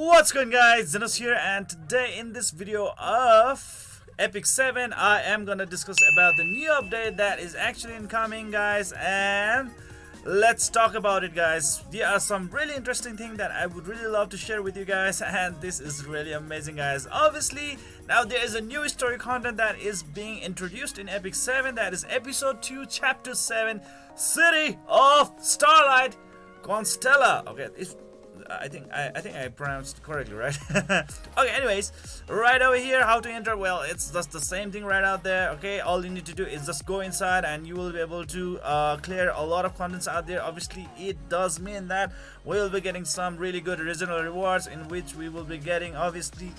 What's going guys, Zennosh here, and today in this video of Epic7 I am gonna discuss about the new update that is actually incoming guys, and let's talk about it guys. There are some really interesting things that I would really love to share with you guys, and this is really amazing guys. Obviously now there is a new story content that is being introduced in Epic7, that is episode 2 chapter 7, City of Starlight Constella. Okay, I think I pronounced it correctly, right? Okay, anyways, right over here, how to enter? Well, it's just the same thing right out there. Okay, all you need to do is just go inside and you will be able to clear a lot of contents out there. Obviously it does mean that we will be getting some really good original rewards, in which we will be getting obviously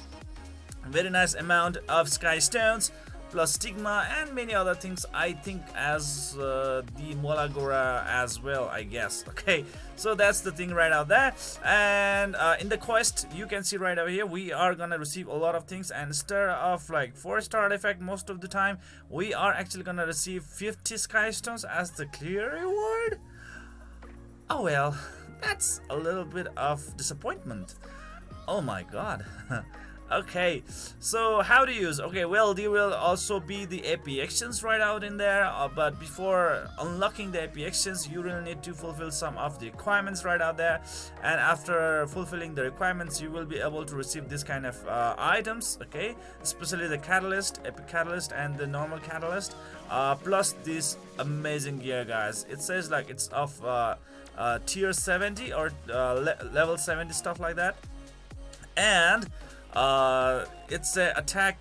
a very nice amount of sky stones plus stigma and many other things, I think, as the Molagora as well, I guess. Okay, so that's the thing right out there. And in the quest, you can see right over here, we are gonna receive a lot of things, and instead of like 4-star artifact most of the time, we are actually gonna receive 50 sky stones as the clear reward. Oh well, that's a little bit of disappointment. Oh my god. Okay, so how to use? Okay, well, there will also be the AP actions right out in there, but before unlocking the AP actions, you will need to fulfill some of the requirements right out there, and after fulfilling the requirements, you will be able to receive this kind of items, okay, especially the catalyst, epic catalyst, and the normal catalyst, plus this amazing gear guys. It says like it's of tier 70 or level 70, stuff like that, and it's a attack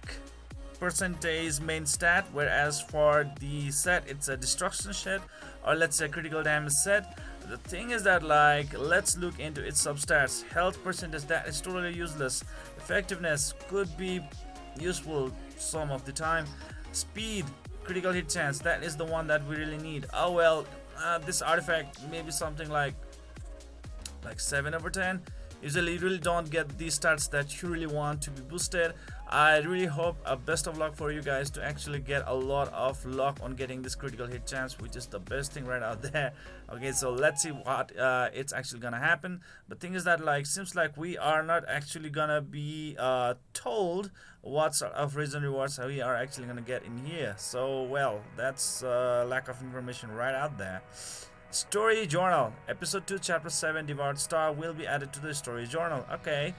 percentage main stat, whereas for the set it's a destruction set, or let's say critical damage set. The thing is that, like, let's look into its substats. Health percentage, that is totally useless. Effectiveness could be useful some of the time. Speed, critical hit chance, that is the one that we really need. Oh well, this artifact maybe something like 7/10. Usually you really don't get these stats that you really want to be boosted. I really hope best of luck for you guys to actually get a lot of luck on getting this critical hit chance, which is the best thing right out there. Okay, so let's see what it's actually gonna happen. But thing is that, like, seems like we are not actually gonna be told what sort of reason rewards we are actually gonna get in here. So well, that's lack of information right out there. Story journal, episode 2 chapter 7 devoured star will be added to the story journal. Okay,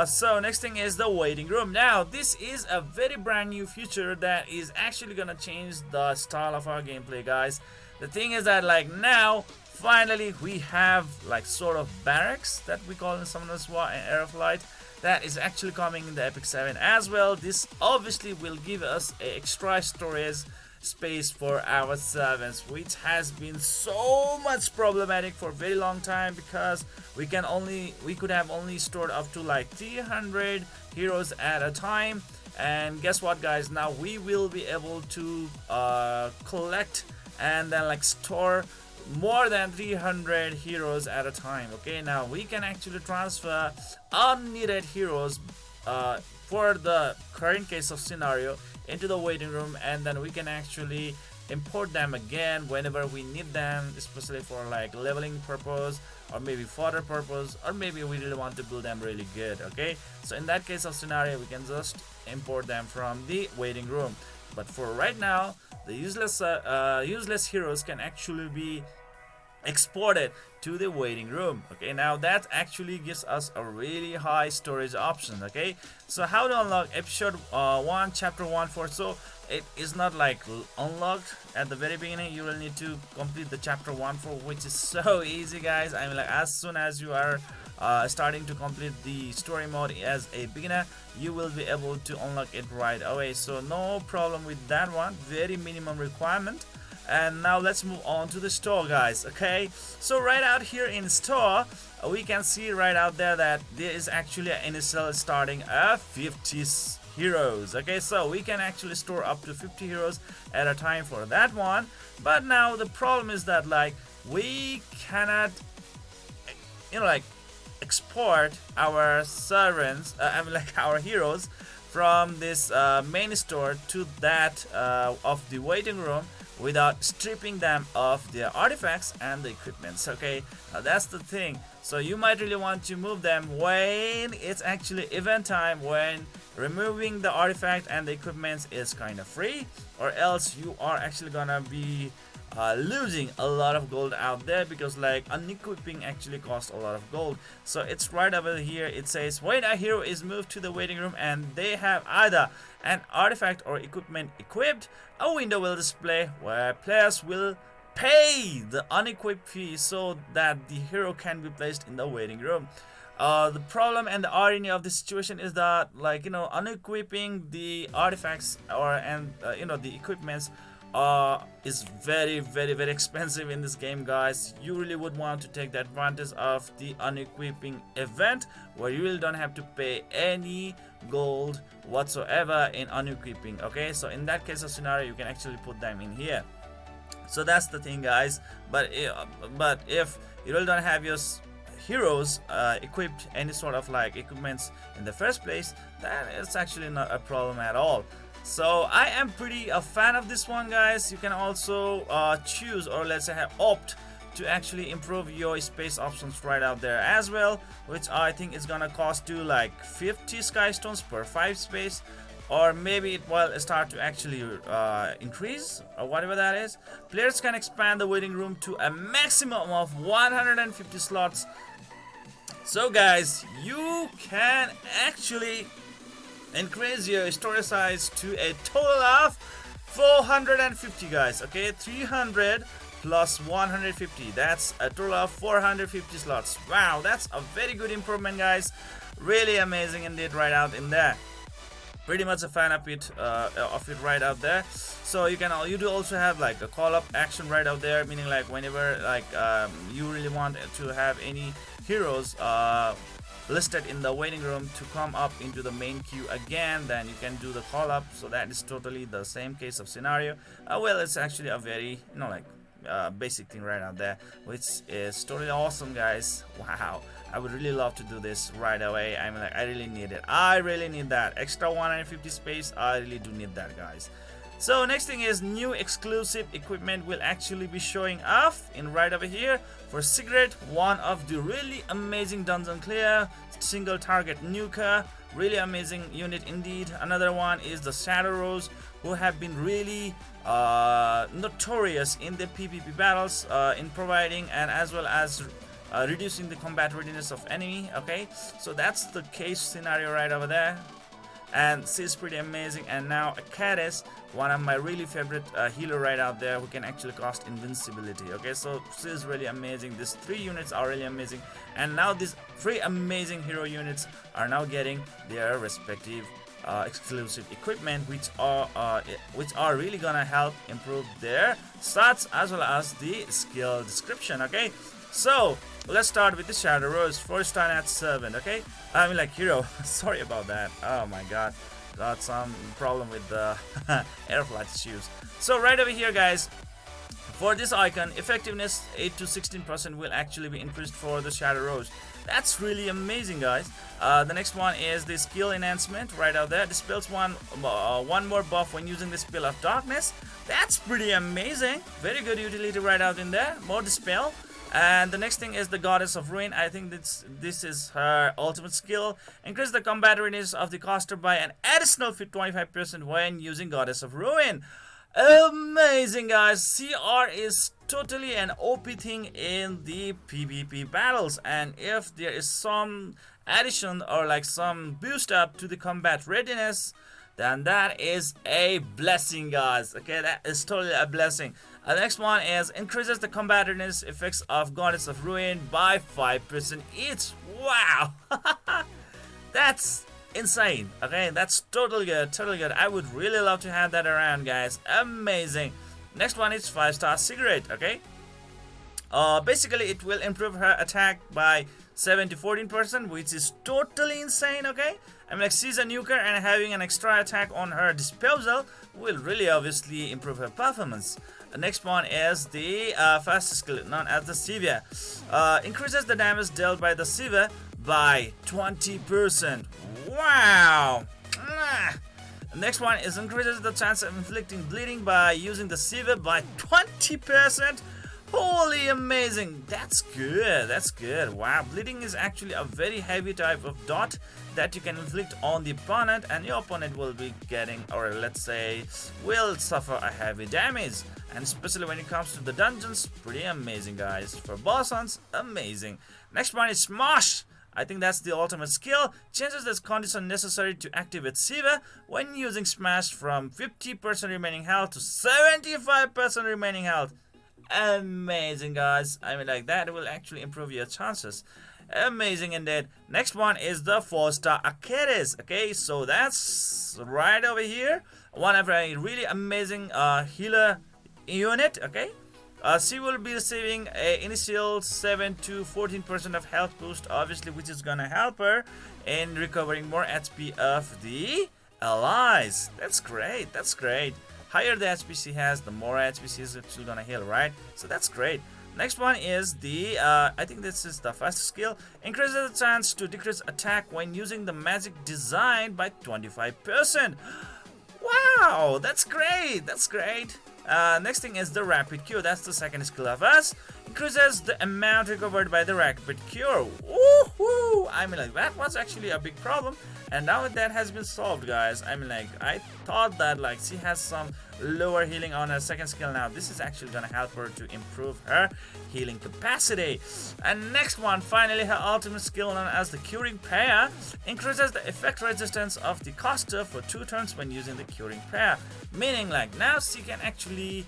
so next thing is the waiting room. Now this is a very brand new feature that is actually gonna change the style of our gameplay guys. The thing is that, like, now finally we have like sort of barracks that we call in Summoner's War and Air of Light, that is actually coming in the Epic7 as well. This obviously will give us a extra storage space for our servants, which has been so much problematic for a very long time, because we could have only stored up to like 300 heroes at a time. And guess what guys, now we will be able to collect and then like store more than 300 heroes at a time. Okay, now we can actually transfer unneeded heroes for the current case of scenario into the waiting room, and then we can actually import them again whenever we need them, especially for like leveling purpose, or maybe fodder purpose, or maybe we really want to build them really good. Okay, so in that case of scenario, we can just import them from the waiting room. But for right now, the useless heroes can actually be exported to the waiting room. Okay, now that actually gives us a really high storage option. Okay, so how to unlock episode 1 chapter 1 for, so it is not like unlocked at the very beginning. You will need to complete the chapter 1 for, which is so easy guys. I mean, like, as soon as you are starting to complete the story mode as a beginner, you will be able to unlock it right away, so no problem with that one. Very minimum requirement. And now let's move on to the store guys. Okay, so right out here in store, we can see right out there that there is actually an initial starting of 50 heroes. Okay, so we can actually store up to 50 heroes at a time for that one. But now the problem is that, like, we cannot, you know, like, export our servants, I mean, like, our heroes from this main store to that of the waiting room without stripping them of their artifacts and the equipments. Okay, that's the thing. So you might really want to move them when it's actually event time, when removing the artifact and the equipments is kind of free, or else you are actually gonna be losing a lot of gold out there, because like unequipping actually costs a lot of gold. So it's right over here. It says when a hero is moved to the waiting room and they have either an artifact or equipment equipped, a window will display where players will pay the unequipped fee so that the hero can be placed in the waiting room. The problem and the irony of this situation is that, like, unequipping the artifacts or the equipments is very very expensive in this game, guys. You really would want to take the advantage of the unequipping event, where you really don't have to pay any gold whatsoever in unequipping. Okay, so in that case of scenario, you can actually put them in here. So that's the thing, guys. But if you really don't have your heroes equipped any sort of like equipments in the first place, then it's actually not a problem at all. So I am pretty a fan of this one, guys. You can also choose, or let's say opt to actually improve your space options right out there as well, which I think is gonna cost you like 50 sky stones per 5 space, or maybe it will start to actually increase, or whatever that is. Players can expand the waiting room to a maximum of 150 slots. So guys, you can actually increase your storage size to a total of 450, guys. Okay, 300 plus 150, that's a total of 450 slots. Wow, that's a very good improvement, guys. Really amazing indeed right out in there. Pretty much a fan of it right out there. So you do also have like a call up action right out there, meaning like whenever like you really want to have any heroes listed in the waiting room to come up into the main queue again, then you can do the call up. So that is totally the same case of scenario. Well, it's actually a very basic thing right out there, which is totally awesome, guys. Wow, I would really love to do this right away. I mean, like, I really need it. I really need that extra 150 space. I really do need that, guys. So next thing is new exclusive equipment will actually be showing off in right over here. For Cigarette, one of the really amazing dungeon clear single target nuker, really amazing unit indeed. Another one is the Shadow Rose, who have been really notorious in the PvP battles in providing and as well as reducing the combat readiness of enemy. Okay, so that's the case scenario right over there, and she's pretty amazing. And now Akadis, one of my really favorite healer right out there, who can actually cost invincibility. Okay, so she's really amazing. These 3 units are really amazing, and now these 3 amazing hero units are now getting their respective exclusive equipment, which are really gonna help improve their stats as well as the skill description. Okay, so let's start with the Shadow Rose. First time at 7. Okay, I mean like hero. Sorry about that. Oh my god, got some problem with the air flight issues. So right over here, guys, for this icon, effectiveness 8 to 16% will actually be increased for the Shadow Rose. That's really amazing, guys. The next one is the skill enhancement right out there. Dispels one more buff when using the spell of darkness. That's pretty amazing. Very good utility right out in there. More dispel. And the next thing is the Goddess of Ruin. I think this is her ultimate skill. Increase the combat readiness of the caster by an additional 25% when using Goddess of Ruin. Amazing, guys. CR is totally an OP thing in the PvP battles, and if there is some addition or like some boost up to the combat readiness, then that is a blessing, guys. Okay, that is totally a blessing. The next one is increases the combat readiness effects of Goddess of Ruin by 5% each. Wow. That's insane. Okay, that's totally good. I would really love to have that around, guys. Amazing. Next one is 5-star Cigarette. Okay, basically it will improve her attack by 7 to 14%, which is totally insane. Okay, I mean, like, she's a nuker, and having an extra attack on her disposal will really obviously improve her performance. The next one is the fastest skill, known as the Siva. Increases the damage dealt by the Siva by 20%. Wow. Next one is increases the chance of inflicting bleeding by using the Siva by 20%. Holy amazing, that's good, that's good. Wow, bleeding is actually a very heavy type of dot that you can inflict on the opponent, and your opponent will be getting, or let's say will suffer a heavy damage. And especially when it comes to the dungeons, pretty amazing guys. For boss hunts, amazing. Next one is Smash. I think that's the ultimate skill. Changes the condition necessary to activate Siva when using Smash from 50% remaining health to 75% remaining health. Amazing guys, I mean like that will actually improve your chances. Amazing indeed. Next one is the 4-star Achilles. Okay, so that's right over here. One of a really amazing healer unit. Okay, she will be receiving a initial 7 to 14% of health boost, obviously, which is gonna help her in recovering more HP of the allies. That's great, that's great. Higher the HP she has, the more HP she's actually gonna heal, right? So that's great. Next one is the, I think this is the first skill. Increases the chance to decrease attack when using the magic design by 25%. Wow, that's great, that's great. Next thing is the rapid cure. That's the second skill of us. Increases the amount recovered by the rapid cure. Woohoo! I mean like that was actually a big problem, and now that has been solved guys. I mean like I thought that like she has some lower healing on her second skill. Now this is actually gonna help her to improve her healing capacity. And next one, finally her ultimate skill known as the curing prayer, increases the effect resistance of the caster for 2 turns when using the curing prayer, meaning like now she can actually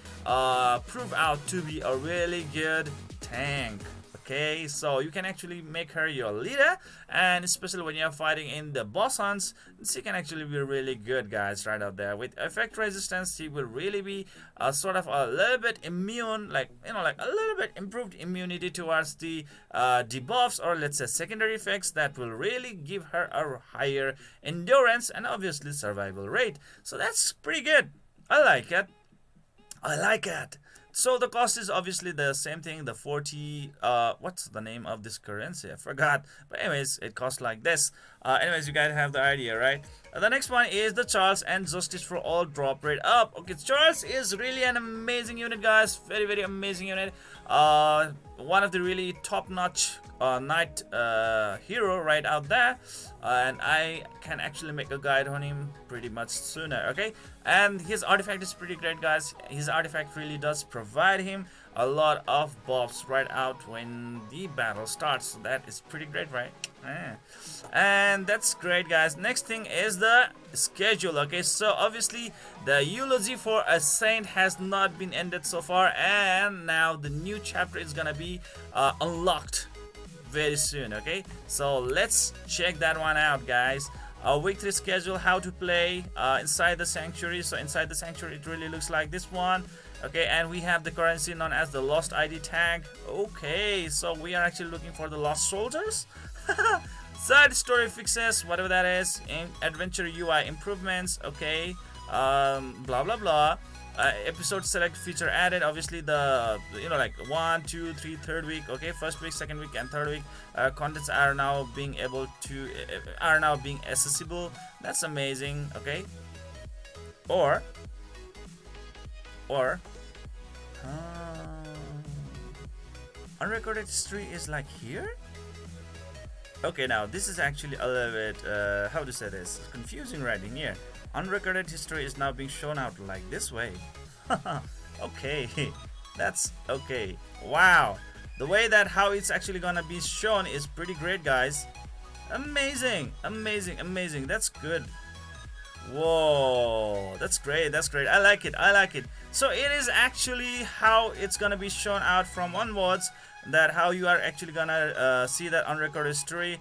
prove out to be a really good tank. Okay, so you can actually make her your leader, and especially when you're fighting in the boss hunts, she can actually be really good guys right out there. With effect resistance, she will really be sort of a little bit immune, like you know, like a little bit improved immunity towards the debuffs, or let's say secondary effects that will really give her a higher endurance and obviously survival rate. So that's pretty good. I like it. I like it. So the cost is obviously the same thing, the 40, what's the name of this currency? I forgot. But anyways, it costs like this. Anyways, you guys have the idea, right? The next one is the Charles and Justice for All drop rate up. Okay, Charles is really an amazing unit, guys. Very, very amazing unit. One of the really top-notch knight hero right out there, and I can actually make a guide on him pretty much sooner. Okay, and his artifact is pretty great guys. His artifact really does provide him a lot of buffs right out when the battle starts, so that is pretty great, right? And that's great guys. Next thing is the schedule. Okay, so obviously the Eulogy for a Saint has not been ended so far, and now the new chapter is gonna be unlocked very soon. Okay, so let's check that one out guys. Week 3 schedule, how to play inside the sanctuary. So inside the sanctuary it really looks like this one. Okay, and we have the currency known as the lost ID tag. Okay, so we are actually looking for the lost soldiers. Side story fixes, whatever that is, in adventure UI improvements. Okay, blah blah blah. Episode select feature added. Obviously the, you know, like 1, 2, 3, third week. Okay, first week, second week, and third week contents are now being able to are now being accessible. That's amazing. Okay, or unrecorded history is like here. Okay, now this is actually a little bit how to say this, confusing right in here. Unrecorded history is now being shown out like this way. Okay, that's okay. Wow, the way that how it's actually gonna be shown is pretty great guys. Amazing, amazing, amazing. That's good. Whoa, that's great, that's great. I like it, I like it. So it is actually how it's gonna be shown out from onwards, that how you are actually gonna see that unrecorded story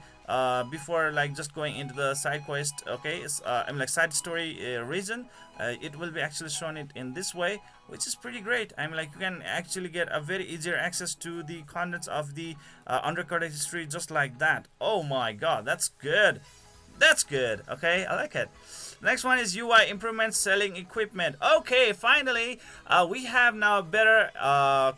before like just going into the side quest. Okay, I mean like side story region. It will be actually shown it in this way, which is pretty great. I mean like you can actually get a very easier access to the contents of the unrecorded history just like that. Oh my god, that's good. That's good. Okay, I like it. Next one is UI improvements, selling equipment. Okay, finally, we have now better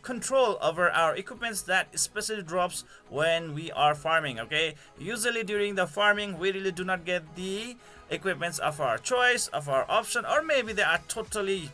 control over our equipments that especially drops when we are farming. Okay, usually during the farming, we really do not get the equipments of our choice, of our option, or maybe they are totally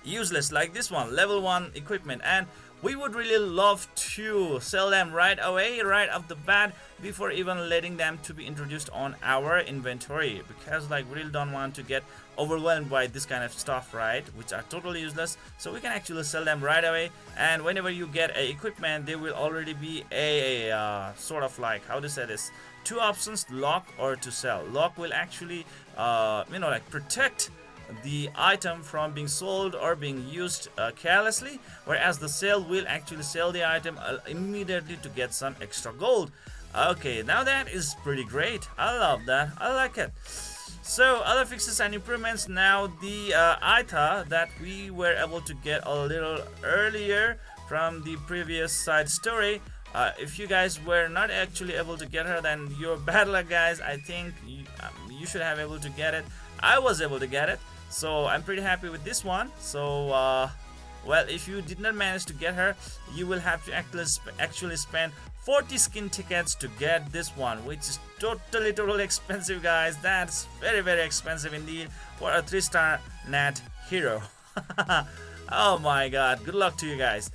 useless, like this one, level 1 equipment, and we would really love to sell them right away, right off the bat, before even letting them to be introduced on our inventory, because like we really don't want to get overwhelmed by this kind of stuff, right, which are totally useless. So we can actually sell them right away, and whenever you get a equipment, there will already be a sort of like, how to say this, two options: lock or to sell. Lock will actually like protect the item from being sold or being used carelessly, whereas the sale will actually sell the item immediately to get some extra gold. Okay, now that is pretty great. I love that. I like it. So other fixes and improvements. Now the Aita that we were able to get a little earlier from the previous side story. If you guys were not actually able to get her, then you're bad luck, guys. I think you should have able to get it. I was able to get it, so I'm pretty happy with this one. So well, if you did not manage to get her, you will have to actually spend 40 skin tickets to get this one, which is totally expensive, guys. That's very expensive indeed for a 3-star nat hero. Oh my god, good luck to you guys.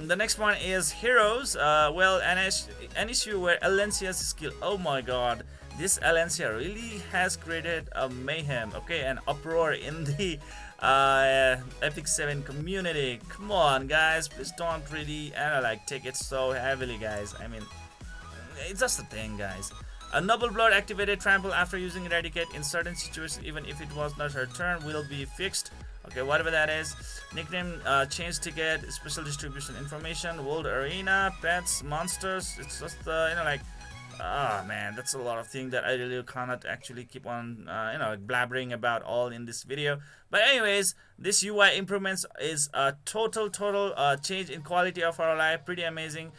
The next one is heroes. Well, an issue where Alencia's skill. Oh my god, this Alencia really has created a mayhem, okay, an uproar in the Epic7 community. Come on, guys, please don't really take it so heavily, guys. I mean, it's just a thing, guys. A noble blood activated trample after using eradicate in certain situations, even if it was not her turn, will be fixed. Okay, whatever that is. Nickname change ticket, special distribution information, world arena, pets, monsters. It's just man, that's a lot of things that I really cannot actually keep on blabbering about all in this video. But anyways, this UI improvements is a total change in quality of our life. Pretty amazing.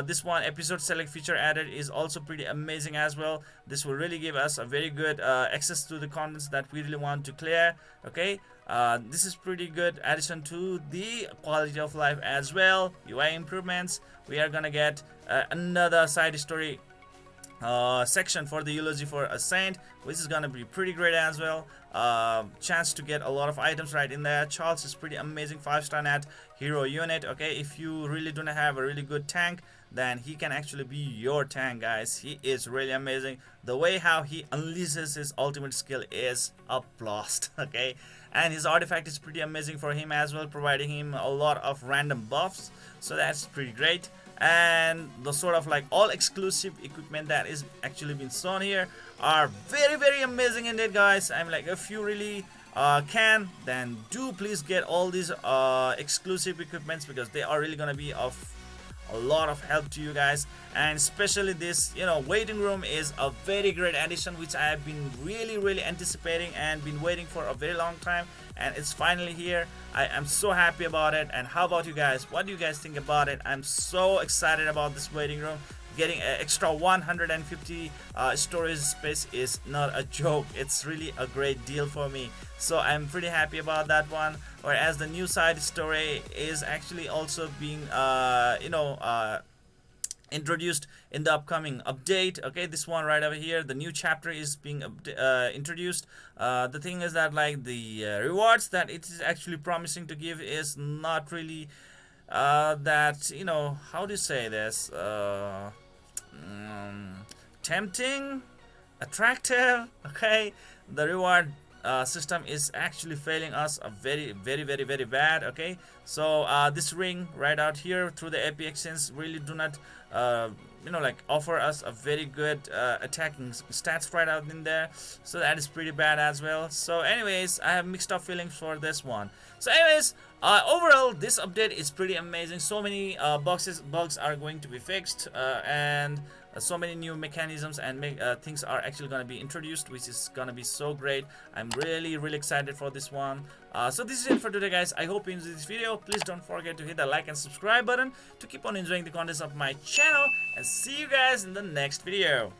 This one, episode select feature added, is also pretty amazing as well. This will really give us a very good access to the contents that we really want to clear. Okay, this is pretty good addition to the quality of life as well. UI improvements. We are gonna get another side story section for the eulogy for a saint, which is gonna be pretty great as well. Chance to get a lot of items right in there. Charles is pretty amazing, 5-star nat hero unit. Okay, if you really don't have a really good tank, then he can actually be your tank, guys. He is really amazing. The way how he unleashes his ultimate skill is applause. Okay, and his artifact is pretty amazing for him as well, providing him a lot of random buffs, so that's pretty great. And the sort of like all exclusive equipment that is actually been shown here are very amazing indeed, guys. I'm like, if you really can, then do please get all these exclusive equipments, because they are really gonna be of a lot of help to you guys. And especially this waiting room is a very great addition, which I have been really anticipating and been waiting for a very long time, and it's finally here. I am so happy about it. And how about you guys? What do you guys think about it? I'm so excited about this waiting room. Getting an extra 150 storage space is not a joke. It's really a great deal for me, so I'm pretty happy about that one. Whereas the new side story is actually also being introduced in the upcoming update. Okay, this one right over here, the new chapter is being introduced. The thing is that like the rewards that it is actually promising to give is not really that how do you say this, tempting, attractive. Okay, the reward system is actually failing us very bad. Okay, so this ring right out here through the Epic7 really do not offer us a very good attacking stats right out in there, so that is pretty bad as well. So anyways, I have mixed up feelings for this one. So anyways, overall this update is pretty amazing. So many bugs are going to be fixed, and so many new mechanisms and things are actually going to be introduced, which is going to be so great. I'm really excited for this one. So this is it for today, guys. I hope you enjoyed this video. Please don't forget to hit the like and subscribe button to keep on enjoying the contents of my channel, and see you guys in the next video.